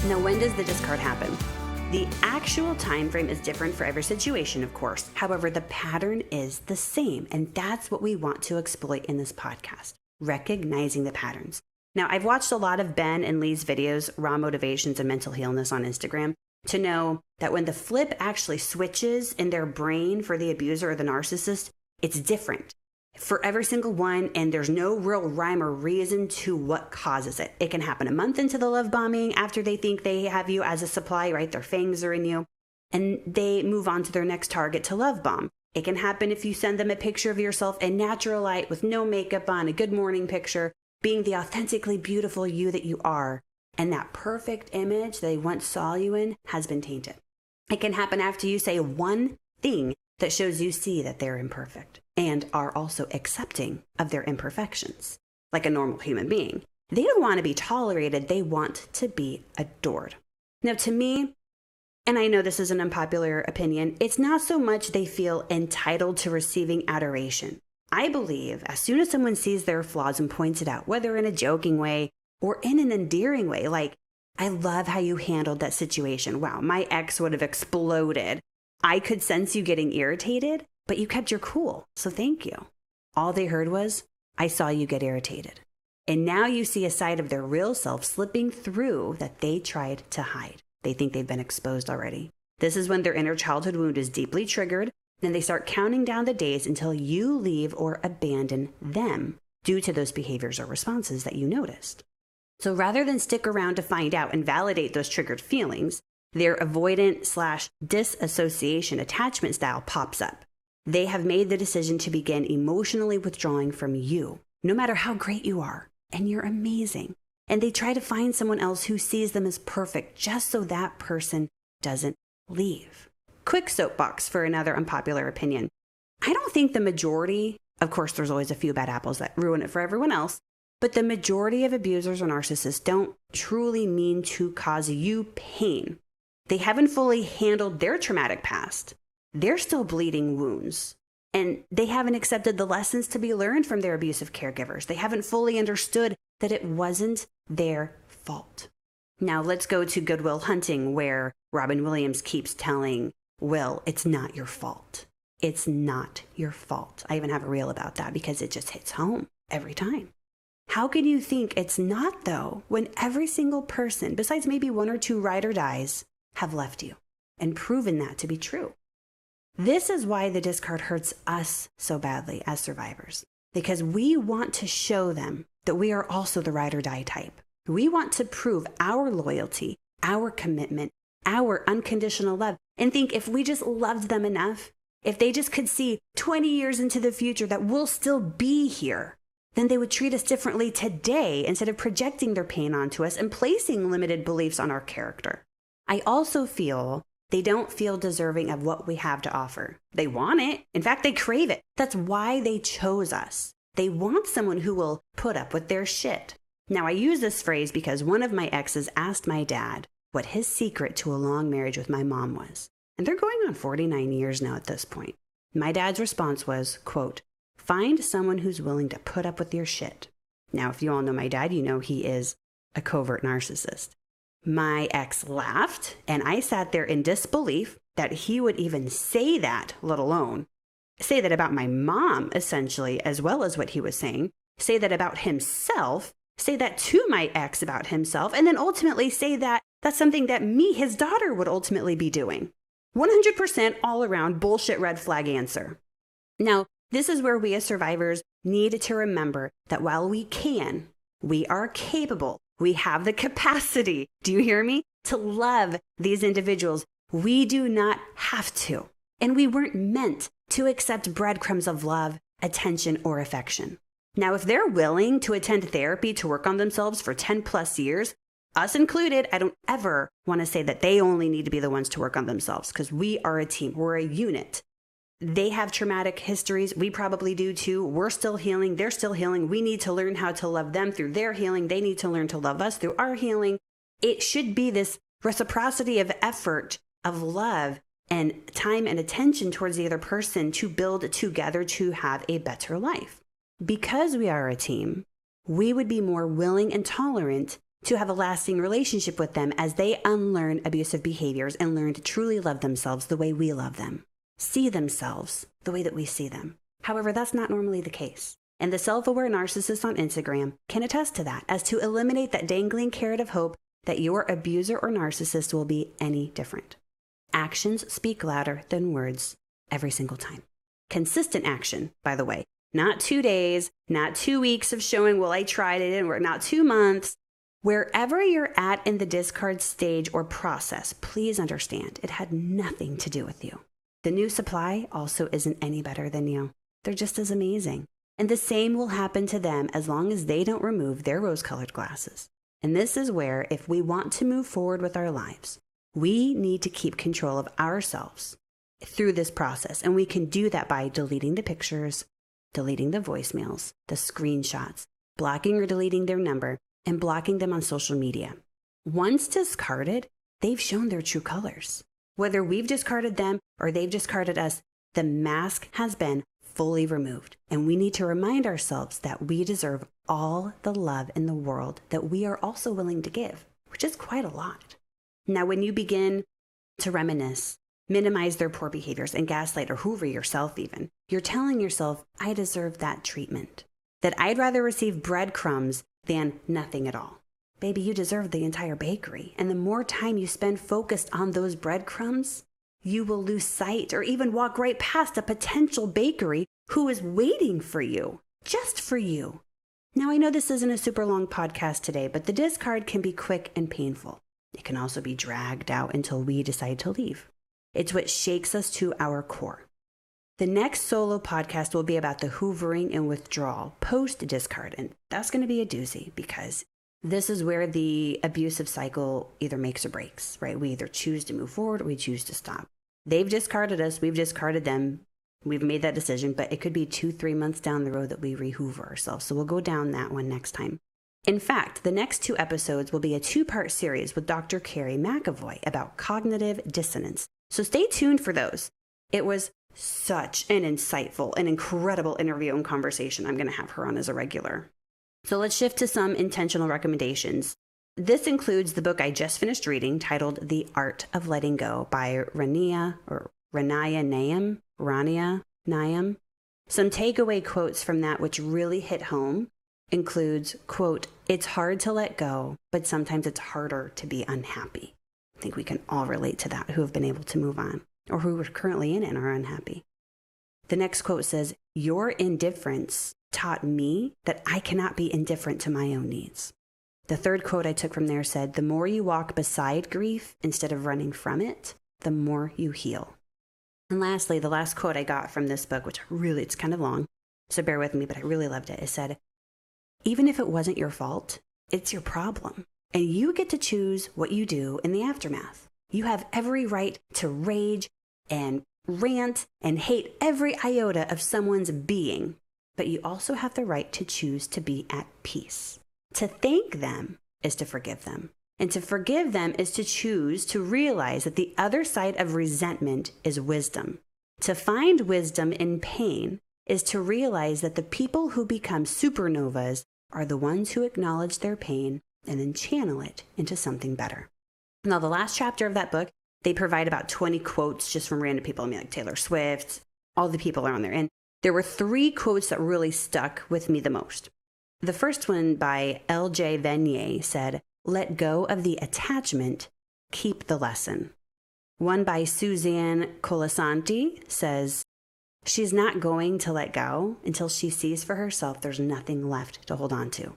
Now, when does the discard happen? The actual time frame is different for every situation, of course. However, the pattern is the same, and that's what we want to exploit in this podcast, recognizing the patterns. Now, I've watched a lot of Ben and Lee's videos, Raw Motivations and Mental Healness on Instagram, to know that when the flip actually switches in their brain for the abuser or the narcissist, it's different for every single one, and there's no real rhyme or reason to what causes it. It can happen a month into the love bombing after they think they have you as a supply, right? Their fangs are in you, and they move on to their next target to love bomb. It can happen if you send them a picture of yourself in natural light with no makeup on, a good morning picture, being the authentically beautiful you that you are, and that perfect image they once saw you in has been tainted. It can happen after you say one thing that shows you see that they're imperfect and are also accepting of their imperfections, like a normal human being. They don't want to be tolerated. They want to be adored. Now, to me, and I know this is an unpopular opinion, it's not so much they feel entitled to receiving adoration. I believe as soon as someone sees their flaws and points it out, whether in a joking way or in an endearing way, like, I love how you handled that situation. Wow, my ex would have exploded. I could sense you getting irritated, but you kept your cool, so thank you. All they heard was, I saw you get irritated. And now you see a side of their real self slipping through that they tried to hide. They think they've been exposed already. This is when their inner childhood wound is deeply triggered, and they start counting down the days until you leave or abandon them due to those behaviors or responses that you noticed. So rather than stick around to find out and validate those triggered feelings, their avoidant/disassociation attachment style pops up. They have made the decision to begin emotionally withdrawing from you, no matter how great you are, and you're amazing. And they try to find someone else who sees them as perfect just so that person doesn't leave. Quick soapbox for another unpopular opinion. I don't think the majority, of course, there's always a few bad apples that ruin it for everyone else, but the majority of abusers or narcissists don't truly mean to cause you pain. They haven't fully handled their traumatic past. They're still bleeding wounds, and they haven't accepted the lessons to be learned from their abusive caregivers. They haven't fully understood that it wasn't their fault. Now let's go to Good Will Hunting, where Robin Williams keeps telling Will, it's not your fault. It's not your fault. I even have a reel about that because it just hits home every time. How can you think it's not, though, when every single person, besides maybe one or two ride or dies, have left you and proven that to be true? This is why the discard hurts us so badly as survivors, because we want to show them that we are also the ride or die type. We want to prove our loyalty, our commitment, our unconditional love, and think if we just loved them enough, if they just could see 20 years into the future that we'll still be here, then they would treat us differently today instead of projecting their pain onto us and placing limited beliefs on our character. I also feel they don't feel deserving of what we have to offer. They want it. In fact, they crave it. That's why they chose us. They want someone who will put up with their shit. Now, I use this phrase because one of my exes asked my dad what his secret to a long marriage with my mom was. And they're going on 49 years now at this point. My dad's response was, quote, find someone who's willing to put up with your shit. Now, if you all know my dad, you know he is a covert narcissist. My ex laughed, and I sat there in disbelief that he would even say that, let alone say that about my mom, essentially, as well as what he was saying, say that about himself, say that to my ex about himself, and then ultimately say that that's something that me, his daughter, would ultimately be doing. 100% all around bullshit red flag answer. Now, this is where we as survivors need to remember that while we can, we are capable, we have the capacity, do you hear me, to love these individuals. We do not have to. And we weren't meant to accept breadcrumbs of love, attention, or affection. Now, if they're willing to attend therapy to work on themselves for 10 plus years, us included, I don't ever want to say that they only need to be the ones to work on themselves, because we are a team. We're a unit. They have traumatic histories. We probably do too. We're still healing. They're still healing. We need to learn how to love them through their healing. They need to learn to love us through our healing. It should be this reciprocity of effort, of love, and time and attention towards the other person to build together to have a better life. Because we are a team, we would be more willing and tolerant to have a lasting relationship with them as they unlearn abusive behaviors and learn to truly love themselves the way we love them, see themselves the way that we see them. However, that's not normally the case. And the self-aware narcissist on Instagram can attest to that, as to eliminate that dangling carrot of hope that your abuser or narcissist will be any different. Actions speak louder than words every single time. Consistent action, by the way, not 2 days, not 2 weeks of showing, well, I tried it, and not 2 months. Wherever you're at in the discard stage or process, please understand it had nothing to do with you. The new supply also isn't any better than you. They're just as amazing. And the same will happen to them as long as they don't remove their rose-colored glasses. And this is where, if we want to move forward with our lives, we need to keep control of ourselves through this process. And we can do that by deleting the pictures, deleting the voicemails, the screenshots, blocking or deleting their number, and blocking them on social media. Once discarded, they've shown their true colors. Whether we've discarded them or they've discarded us, the mask has been fully removed. And we need to remind ourselves that we deserve all the love in the world that we are also willing to give, which is quite a lot. Now, when you begin to reminisce, minimize their poor behaviors, and gaslight or hoover yourself even, you're telling yourself, I deserve that treatment, that I'd rather receive breadcrumbs than nothing at all. Baby, you deserve the entire bakery. And the more time you spend focused on those breadcrumbs, you will lose sight or even walk right past a potential bakery who is waiting for you, just for you. Now, I know this isn't a super long podcast today, but the discard can be quick and painful. It can also be dragged out until we decide to leave. It's what shakes us to our core. The next solo podcast will be about the hoovering and withdrawal post-discard, and that's going to be a doozy because this is where the abusive cycle either makes or breaks, right? We either choose to move forward or we choose to stop. They've discarded us, we've discarded them, we've made that decision, but it could be 2-3 months down the road that we re-hoover ourselves, so we'll go down that one next time. In fact, the next 2 episodes will be a 2-part series with Dr. Carrie McAvoy about cognitive dissonance, so stay tuned for those. It was such an insightful and incredible interview and conversation. I'm going to have her on as a regular. So let's shift to some intentional recommendations. This includes the book I just finished reading titled The Art of Letting Go by Rania Nayam. Some takeaway quotes from that which really hit home includes, quote, it's hard to let go, but sometimes it's harder to be unhappy. I think we can all relate to that who have been able to move on, or who are currently in it and are unhappy. The next quote says, your indifference taught me that I cannot be indifferent to my own needs. The third quote I took from there said, the more you walk beside grief instead of running from it, the more you heal. And lastly, the last quote I got from this book, which it's kind of long, so bear with me, but I really loved it. It said, even if it wasn't your fault, it's your problem. And you get to choose what you do in the aftermath. You have every right to rage and rant and hate every iota of someone's being, but you also have the right to choose to be at peace. To thank them is to forgive them. And to forgive them is to choose to realize that the other side of resentment is wisdom. To find wisdom in pain is to realize that the people who become supernovas are the ones who acknowledge their pain and then channel it into something better. Now, the last chapter of that book, they provide about 20 quotes just from random people. I mean, like Taylor Swift, all the people are on there. And there were 3 quotes that really stuck with me the most. The first one by L.J. Venier said, let go of the attachment, keep the lesson. One by Suzanne Colasanti says, she's not going to let go until she sees for herself there's nothing left to hold on to.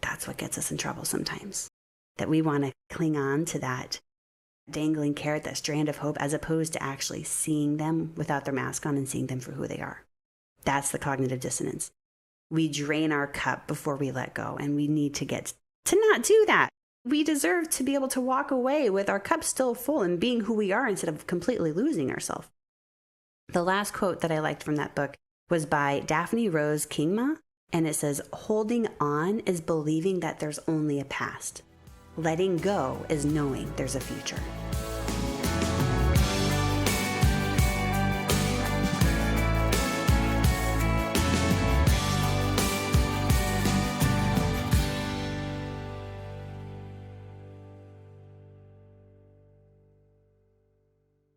That's what gets us in trouble sometimes, that we want to cling on to that dangling carrot, that strand of hope, as opposed to actually seeing them without their mask on and seeing them for who they are. That's the cognitive dissonance. We drain our cup before we let go, and we need to get to not do that. We deserve to be able to walk away with our cup still full and being who we are instead of completely losing ourselves. The last quote that I liked from that book was by Daphne Rose Kingma, and it says, holding on is believing that there's only a past. Letting go is knowing there's a future.